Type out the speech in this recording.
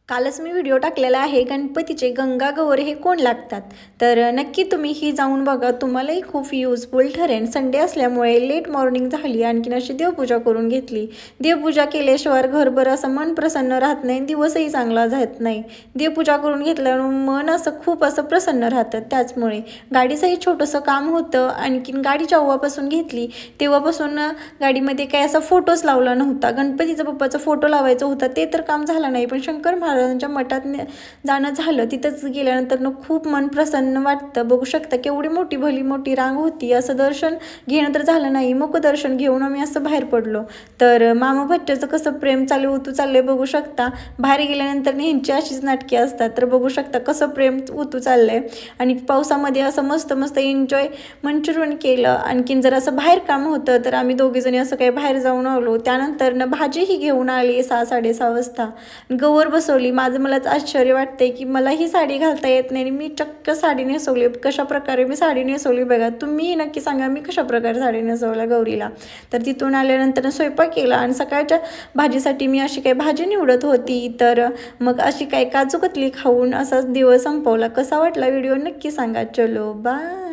कालच मी व्हिडिओ टाकलेला आहे गणपतीचे गंगा गौर हे कोण लागतात, तर नक्की तुम्ही ही जाऊन बघा, तुम्हालाही खूप युजफुल ठरेल। संडे असल्यामुळे लेट मॉर्निंग झाली, आणखीन अशी देवपूजा करून घेतली। देवपूजा केल्याशिवाय घरभर असं मन प्रसन्न राहत नाही, दिवसही चांगला जात नाही। देवपूजा करून घेतल्यावर मन असं खूप असं प्रसन्न राहतं। त्याचमुळे गाडीचंही छोटंसं काम होतं, आणखीन गाडी जेव्हापासून घेतली तेव्हापासून गाडीमध्ये काय असा फोटोच लावला नव्हता। गणपतीचा बाप्पाचा फोटो लावायचा होता, ते तर काम झालं नाही, पण शंकर महाराजांच्या मठात जाणं झालं। तिथंच गेल्यानंतर खूप मन प्रसन्न वाटतं। बघू शकता केवढी मोठी भली मोठी रांग होती। असं दर्शन घेणं तर झालं नाही, मग दर्शन घेऊन आम्ही असं बाहेर पडलो। तर मामा भट्ट्याचं कसं प्रेम चाललंय बघू शकता। बाहेर गेल्यानंतर ह्यांची अशीच नाटके असतात, तर बघू शकता कसं प्रेम चाललंय। आणि पावसामध्ये असं मस्त मस्त एन्जॉय मंचुरियन केलं। आणखीन जर असं बाहेर काम होतं तर आम्ही दोघीजणी असं काही बाहेर जाऊन आलो। त्यानंतर भाजीही घेऊन आली 6-6:30 वाजता, गौर बसवली। मलाच आश्चर्य वाटते की मला ही साडी घालता येत नाही, मी चक्क साडी नेसवली। कशा प्रकारे मी साडी नेसवली बघा, तुम्ही नक्की सांगा मी कशा प्रकारे साडी नेसवल्या गौरीला। तर तिथून आल्यानंतर स्वयंपाक केला आणि सकाळच्या भाजीसाठी मी अशी काही भाजी निवडत होती, तर मग अशी काही काजू कतली खाऊन असाच दिवस संपवला। कसा वाटला व्हिडिओ नक्की सांगा। चलो बाय।